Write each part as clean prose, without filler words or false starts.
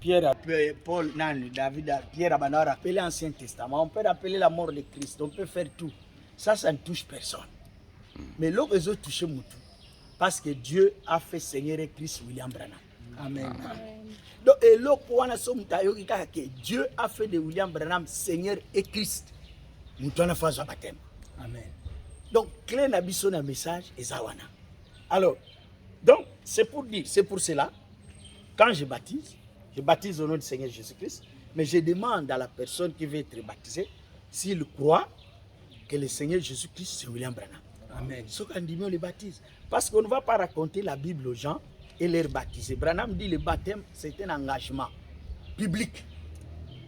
Pierre, Paul, David, Pierre a rappelé l'Ancien Testament. On peut rappeler la mort de Christ. On peut faire tout. Ça ne touche personne. Mais l'autre ils ont touché Moutou. Parce que Dieu a fait Seigneur et Christ William Branham. Amen. Donc, et l'autre que Dieu a fait de William Branham Seigneur et Christ. Moutou a fait son baptême. Amen. Donc, clé n'a pas un message et Zawana. Alors, donc, c'est pour dire, c'est pour cela, quand je baptise au nom du Seigneur Jésus-Christ, mais je demande à la personne qui veut être baptisée s'il croit que le Seigneur Jésus-Christ c'est William Branham. Amen. Ce qu'on dit, on le baptise. Parce qu'on ne va pas raconter la Bible aux gens et les baptiser. Branham dit le baptême, c'est un engagement public.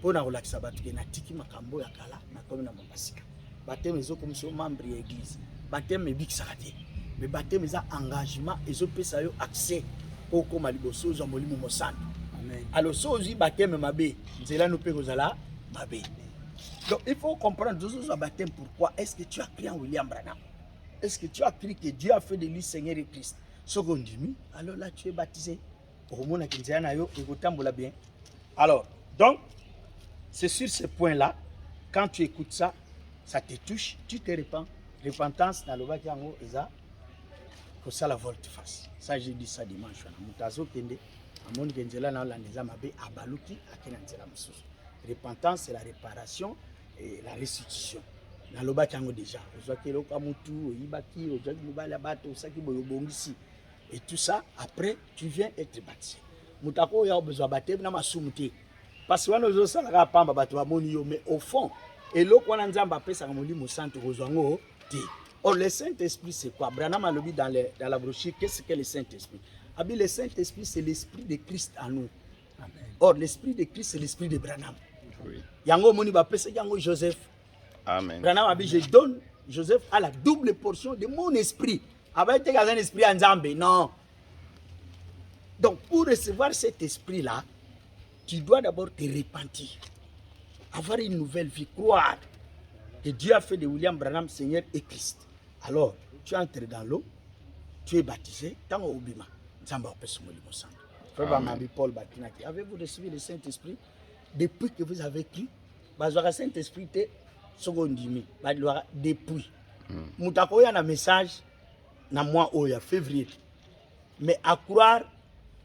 Pour nous relaxer, il y a tiki makambo ya kala na comme na mambasika. Baptême ils ont comme ça membre de l'église. Baptême est big sarate. Mais baptême ils ont engagement, ils ont payé ça accès au comme aliboso aux molimo mosante. Amen. Alors ça aussi baptême mabé. C'est là nous payons là mabé. Donc il faut comprendre ce baptême pourquoi est-ce que tu as crié en William Branham? Est-ce que tu as crié que Dieu a fait de lui Seigneur et Christ? Ce qu'on dit, alors là tu es baptisé. Bien. Alors, donc, c'est sur ce point-là, quand tu écoutes ça, ça te touche, tu te répands. Repentance dans le bas qui en haut, que ça la volte-face. Ça, j'ai dit ça dimanche. Repentance, c'est la réparation et la restitution. Dans le bas qui en haut déjà. Et tout ça, après, tu viens être baptisé. Moutako ya besoin baptême na masumuté. Parce que nous sommes là pamba bato ba monio mais au fond et lo ko na nzamba pesa ka molimo santo kozwango ti. Or le Saint-Esprit c'est quoi? Branham a dit dans la brochure qu'est-ce que le Saint-Esprit? Abi le Saint-Esprit c'est l'esprit de Christ en nous. Amen. Or l'esprit de Christ c'est l'esprit de Branham. Oui. Yango moni ba pesa yango Joseph. Amen. Branham a dit je donne Joseph à la double portion de mon esprit. Avec un esprit en Zambé, non. Donc, pour recevoir cet esprit-là, tu dois d'abord te repentir, avoir une nouvelle vie, croire que Dieu a fait de William Branham Seigneur et Christ. Alors, tu entres dans l'eau, tu es baptisé, tant au bima, Zamba Paul Batinaki. Avez-vous reçu le Saint-Esprit depuis que vous avez cru? Le Saint-Esprit est secondimi, depuis. Moutako y a un message. Na mois oya février mais à croire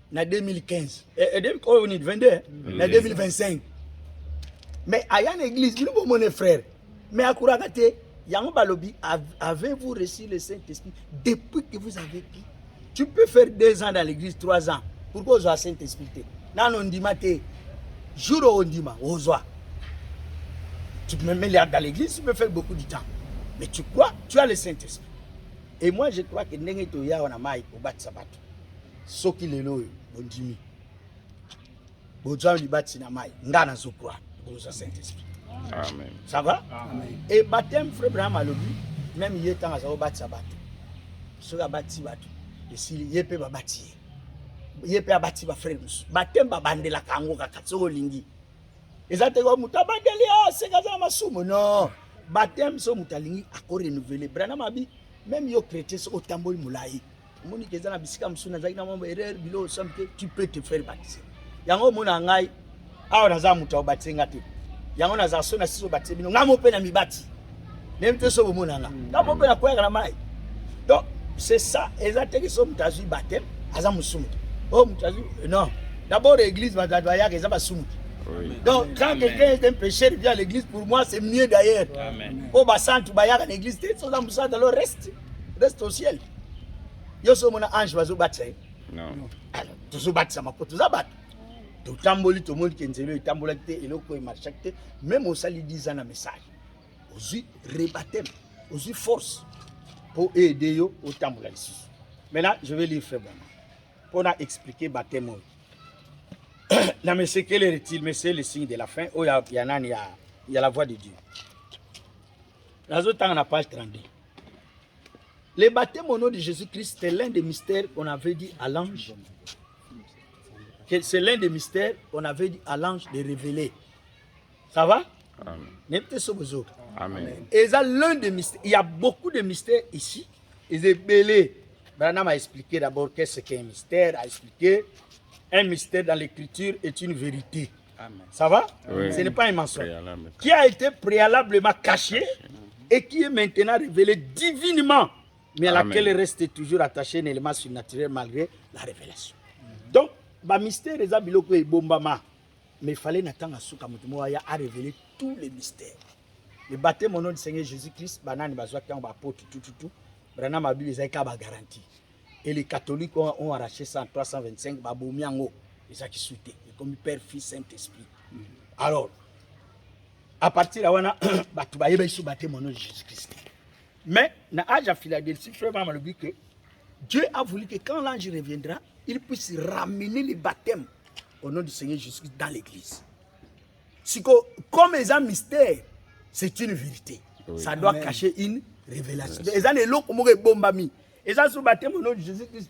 na 2015 et 2022 na 2025 mais à une église nous mon frère mais à croire que yango balobi avez-vous reçu le Saint-Esprit depuis que vous avez pris? Tu peux faire 2 ans dans l'église, 3 ans pourquoi tu as le Saint-Esprit? Nan on dit maté jour on dit ma ozoa tu peux même aller dans l'église, tu peux faire beaucoup de temps mais tu crois tu as le Saint-Esprit. Et moi, je crois que ndenge to ya wana mai ko batisa bato. Soki lelo bondimi. Boja li batina mai, ngana zo croire au Saint-Esprit. Amen. Ça va? Amen. Et baptême frère Abraham alobi, même il est temps à batisa bato. Soka bati bato. Et si yepe ba bati. Yepe abati ba frère musu. Baptême ba bandela kango kakatso lingi. Ezate ko mutabandeli c'est kaza masumo non. Baptême so mutalingi akore renouveler. Branham abi même yo chrétien au tamboli moulaï. Moni kezana bisika msuna zaina mambo erreur bilo something tu peux te faire baptiser. Yango mona ngai awa naza muta baptiser ngati. Yango naza sona siso baptiser bino ngamo pe na mibati. Nemte so mona nga. Ngamo pe na kweka na mai. Donc c'est ça exactement so mutazu baptême aza musumu. Oh mutazu non. D'abord l'église va doya que ça va sumu. Donc quand quelqu'un est un pécheur vient à l'église pour moi c'est mieux d'ailleurs. Amen. Oh bah sant bayaka l'église c'est ça dans alors reste au ciel. Yo so mona ange bazo batse. Non. Alors to so batse ma poto za bat. To tamboli to moli kenzelo itambola te eloko e marchakte même au sali 10 ans na message. Ozi rebaptême, ozi force pour aider yo au tambola ici. Maintenant je vais lire frère pour expliquer baptême. Non, mais c'est quel est-il? Mais c'est le signe de la fin. Oh, il y a la voix de Dieu. Dans le temps, on a page 32. Le baptême au nom de Jésus-Christ, c'est l'un des mystères qu'on avait dit à l'ange. C'est l'un des mystères qu'on avait dit à l'ange de révéler. Ça va? Amen. Amen. Et ça, l'un des mystères. Il y a beaucoup de mystères ici. Ils sont belés. Branham a expliqué d'abord qu'est-ce qu'est un mystère, a expliqué. un mystère dans l'écriture est une vérité. Amen. Ça va? Oui. Ce n'est pas un mensonge. Préalable. Qui a été préalablement caché et qui est maintenant révélé divinement, mais à Amen. laquelle reste toujours attaché un élément surnaturel malgré la révélation. Donc, le mystère est biloko et bombama. Mais il fallait n'attendre à souka mutumoya à révéler tous les mystères. Le baptême au nom du Seigneur Jésus-Christ, banane bazwa qui ont apôtre tout. Brana ma Bible est garantie. Et les catholiques ont arraché ça en 325 babomiango. Les a qui souhaitaient, comme Père, Fils, Saint-Esprit. Alors, à partir de là, tu vas y baptême au nom de Jésus-Christ. Mais, dans l'âge à Philadelphie, frère Maman dit que Dieu a voulu que quand l'ange reviendra, il puisse ramener le baptême au nom du Seigneur Jésus-Christ dans l'église. Comme les un mystère, c'est une vérité. Oui. Ça doit cacher une révélation. Les gens ne comme les bombami. Les gens sont baptême au nom de Jésus-Christ.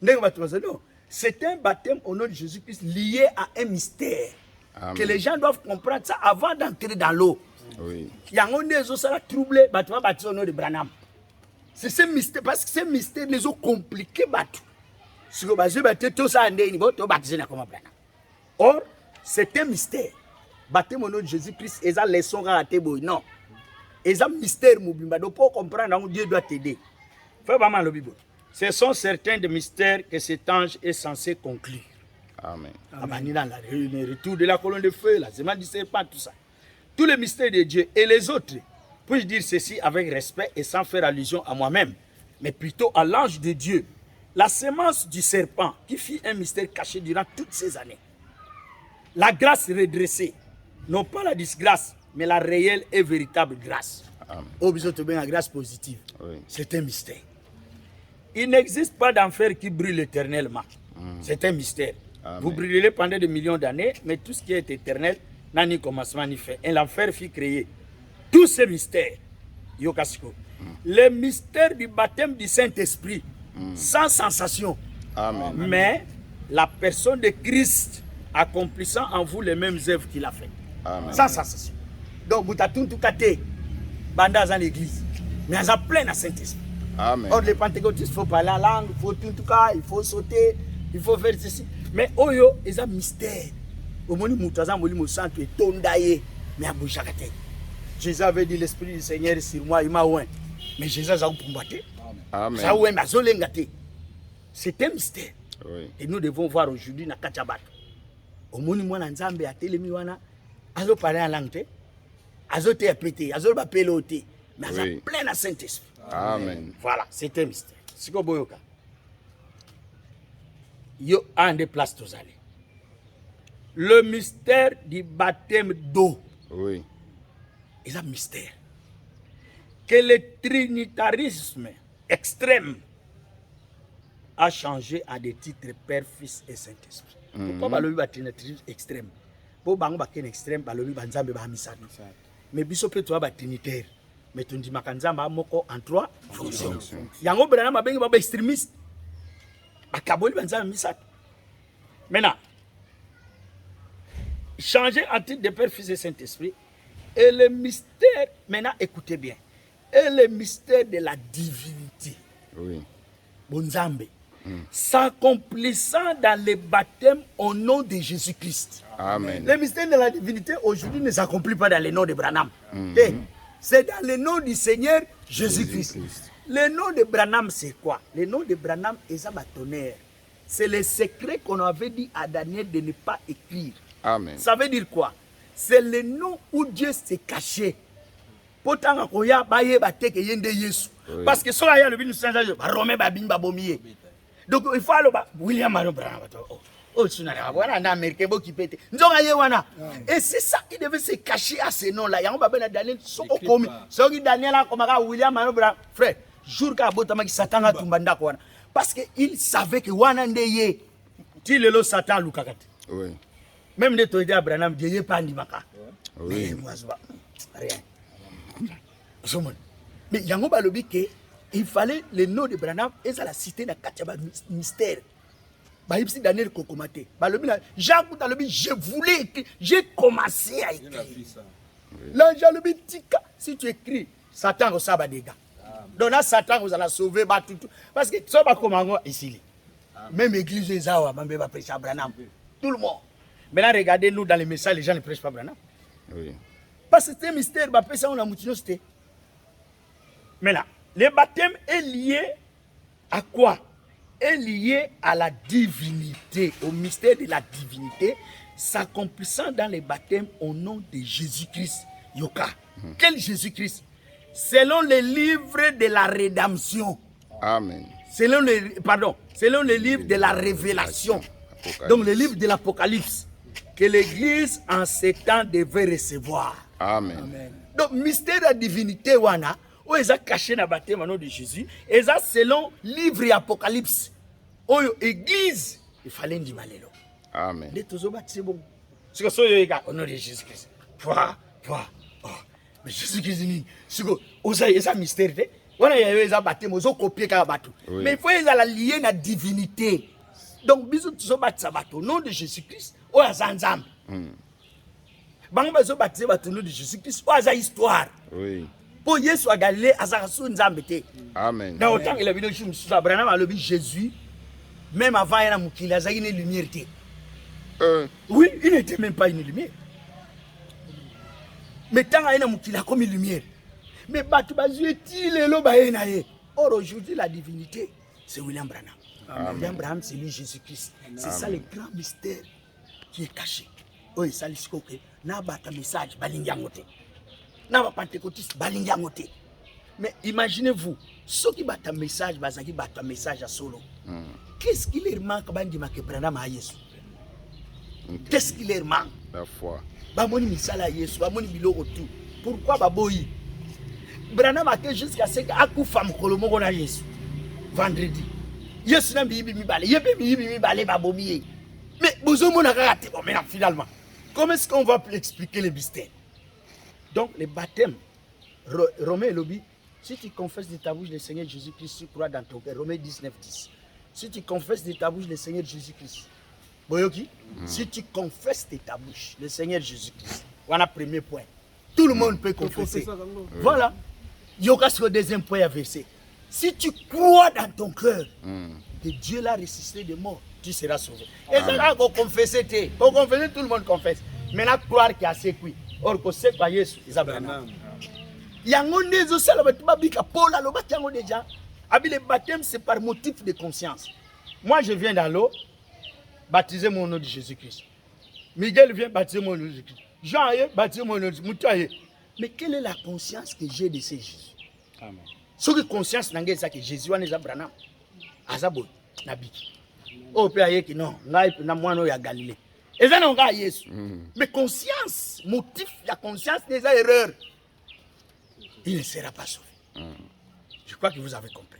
Non. C'est un baptême au nom de Jésus-Christ lié à un mystère. Amen. Que les gens doivent comprendre ça avant d'entrer dans l'eau. Oui. Il y a des gens qui sont troublés, tu vas baptiser au nom de Branham. C'est ce mystère, parce que ces mystères les ont compliqués. Si vous baptisez tout ça, vous baptisez comme Branham. Or, c'est un mystère. Baptême au nom de Jésus-Christ, et ça leçon raté non. Et ça mystère donc pour comprendre Dieu doit t'aider. Frère Maman le Bible. Ce sont certains des mystères que cet ange est censé conclure. Amen. Le retour de la colonne de feu, la semence du serpent, tout ça. Tous les mystères de Dieu et les autres, puis-je dire ceci avec respect et sans faire allusion à moi-même, mais plutôt à l'ange de Dieu, la semence du serpent qui fit un mystère caché durant toutes ces années. La grâce redressée, non pas la disgrâce, mais la réelle et véritable grâce. Au besoin de la grâce positive. Oui. C'est un mystère. Il n'existe pas d'enfer qui brûle éternellement. C'est un mystère. Amen. Vous brûlerez pendant des millions d'années, mais tout ce qui est éternel n'a ni commencement ni fin. Et l'enfer fut créé. Tous ces mystères, le mystère du baptême du Saint-Esprit, sans sensation. Amen. Mais la personne de Christ accomplissant en vous les mêmes œuvres qu'il a fait. Amen. Sans sensation. Donc, vous avez tout caté, bandas dans l'église, mais il y a plein de Saint-Esprit. Amen. Or, les pentecôtistes, il faut parler la langue, il faut tout cas, il faut sauter, il faut faire ceci. Mais oyo, il y a un mystère. Au moment où nous avons centre et tondaye, mais à bouchakate. Jésus avait dit l'Esprit du Seigneur est sur moi, il m'a ouin. Mais Jésus a pour battre. Amen. Ça ouin, c'est un mystère. Oui. Et nous devons voir aujourd'hui na Kachabat. Au moment où nous avons a télémiwana, azo parler en langue, azo te apprêté, azo ba peloté, mais azo plein de Saint-Esprit. Amen. Voilà, c'est un mystère. C'est comme Boyoka. Yo a des places tous allés. Le mystère du baptême d'eau. Oui. C'est un mystère. Que le trinitarisme extrême a changé à des titres Père, Fils et Saint-Esprit. Pourquoi le trinitarisme extrême? Pour le extrême, le banzambe ba misatu. Mais biso peut toi ba trinitaire. Mais tu dis makanzamba moko en trois fonctions. Yango brana ma bengi ba extrémiste. Akaboli banzambe misatu. Maintenant, changer en titre de Père, Fils et Saint-Esprit. Et le mystère, maintenant écoutez bien, et le mystère de la divinité. Oui. Bonzambe. S'accomplissant dans le baptême au nom de Jésus-Christ. Amen. Le mystère de la divinité aujourd'hui ne s'accomplit pas dans le nom de Branham. C'est dans le nom du Seigneur Jésus-Christ. Le nom de Branham, c'est quoi? Le nom de Branham est un tonnerre. C'est le secret qu'on avait dit à Daniel de ne pas écrire. Amen. Ça veut dire quoi? C'est le nom où Dieu s'est caché. Parce que ça, il y a le but de Romain Babin Babomier. Donc il faut aller William Mario Branham. Oh, tu n'as pas un Américain qui pète. Et c'est ça qui devait se cacher à ce nom-là. Il y a un Babel Daniel, Daniel comme William Mario Branham. Frère, jour qu'à Botama qui Satan a tombé. Parce qu'il savait que Wanandeye, tu le Satan Lukakat. Oui. Même les autorités à Branham, Dieu n'est pas Ndimaka. Oui. Rien. Mais Yango Balobi, il fallait le nom de Branham et ça la cité dans Kachaba mystère. Baïpsi Daniel Kokomate. Jacques Balobi, je voulais écrire, j'ai commencé à écrire. Là, Jalobi Tika, si tu écris, Satan reçoit des dégâts. Donc là, Satan vous allez sauver tout. Parce que ça va comme ici. Même l'église est là, même pas prêcher Branham. Tout le monde. Maintenant, regardez-nous dans les messages, les gens ne prêchent pas Branham. Oui. Parce que c'est un mystère, ça on a moutinocité. Maintenant, le baptême est lié à quoi? Est lié à la divinité, au mystère de la divinité, s'accomplissant dans les baptêmes au nom de Jésus-Christ. Yoka. Quel Jésus-Christ? Selon le livre de la rédemption. Amen. Selon le livre de la révélation. Donc le livre de l'Apocalypse. Que l'Église en ces temps devait recevoir. Amen. Amen. Donc mystère de la divinité, wana. Où ils ont caché dans le baptême au nom de Jésus. Et ça, selon livre et Apocalypse. Où l'église, il fallait dire malelo. Amen. Les tous c'est bon. C'est que ça, au nom de Jésus-Christ. Mais Jésus-Christ, c'est que, vous avez un mystère. On a eu un baptême, vous avez copié un baptême. Mais il faut la lier à la divinité. Donc, bisous, tous au nom de Jésus-Christ, ou à Zanzam. Banga zo baptisé au nom de Jésus-Christ, ou à histoire. Oui. Pour Yesu à Galilée, à Zarassou Nzambete. Amen. Dans autant qu'il a vu sur Abraham, a levé Jésus, même avant il y a une lumière. Oui, il n'était même pas une lumière. Mais tant qu'il a comme une lumière. Mais or aujourd'hui, la divinité, c'est William Branham. William Branham, c'est lui Jésus-Christ. C'est ça le grand mystère qui est caché. Oui, ça l'iscoque. N'a pas un message, balingangote. N'a pas pentecôtiste, balingangote. Mais imaginez-vous, ceux qui battent un message, qui battent un message à solo. Qu'est-ce qui leur manque que Branham a Yesu? Qu'est-ce qui leur manque? La foi. Bamoni misala Yesu, bamoni biloko tout. Pourquoi baboyi? Branham a été jusqu'à ce que akufa mukolomo kona Yesu. Vendredi. Yesu na bibi mibale, yebe bibi mibale babomiye. Mais bozomo na kaka bon maintenant finalement. Comment est-ce qu'on va expliquer le mystère? Donc le baptême, Romain et Lobi, si tu confesses de ta bouche le Seigneur Jésus-Christ, tu crois dans ton cœur. Romain 19, 10. Si tu confesses de ta bouche le Seigneur Jésus-Christ. Boyoki, si tu confesses de ta bouche le Seigneur Jésus-Christ. Voilà le premier point. Tout le monde peut confesser. Voilà. Yoka sur le deuxième point à verser. Si tu crois dans ton cœur que Dieu l'a ressuscité de mort, tu seras sauvé. Et ça va confesser. Pour confesser, tout le monde confesse. Maintenant, croire qu'il y a ce qui. Or, que c'est pas Jésus. Il y a un des aussi, Paul a le déjà. Le baptême, c'est par motif de conscience. Moi, je viens dans l'eau, baptiser mon nom de Jésus-Christ. Miguel vient baptiser mon nom de Jésus-Christ. Jean a baptisé mon nom de Jésus-Christ. Mais quelle est la conscience que j'ai de ces Jésus? Amen. Ce que conscience n'a pas que Jésus est Abraham. Azabo, Nabiki. Oh, Père, non, na moi, no ya Galilée. Et ça, non, Jésus. Mais conscience, motif, la conscience des erreurs, il ne sera pas sauvé. Je crois que vous avez compris.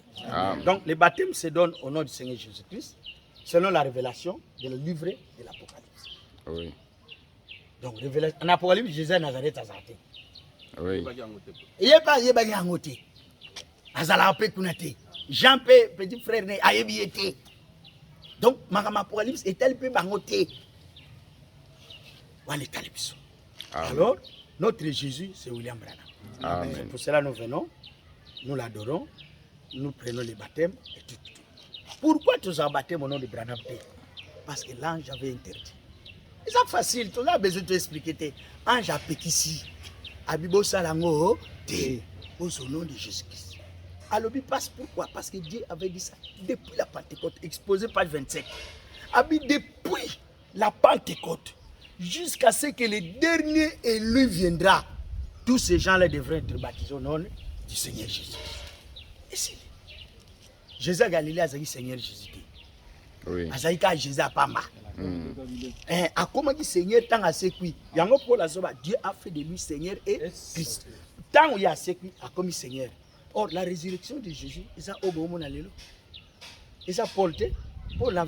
Donc, le baptême se donne au nom du Seigneur Jésus-Christ, selon la révélation de le livre de l'Apocalypse. Oui. Donc, en Apocalypse, Jésus est Nazareth à Zate. Oui. Il n'y a pas de yangote. Azala pe kunate. Jean pe petit frère ne ayebi été. Donc, Magama Apocalypse est tel peu bangote. Alors, notre Jésus, c'est William Branham. Amen. Pour cela, nous venons, nous l'adorons, nous prenons le baptême et tout. Pourquoi tu as baptême au nom de Branham? Parce que l'ange avait interdit. C'est facile, tu as besoin de t'expliquer. Ange a péquissi. Abibo Salango, au nom de Jésus-Christ. Alors, il passe pourquoi? Parce que Dieu avait dit ça depuis la Pentecôte, exposé page 27. Depuis la Pentecôte, jusqu'à ce que le dernier élu viendra, tous ces gens-là devraient être baptisés au nom du Seigneur Jésus. Et si Jésus à Galilée a dit Seigneur Jésus. Oui. A Jésus à Pama. A comment dit Seigneur tant à ce qui Dieu a fait de lui Seigneur et Christ. Tant il y a ce qui a commis Seigneur. Or la résurrection de Jésus, c'est ça au bon moment. Et ça Paul l'avait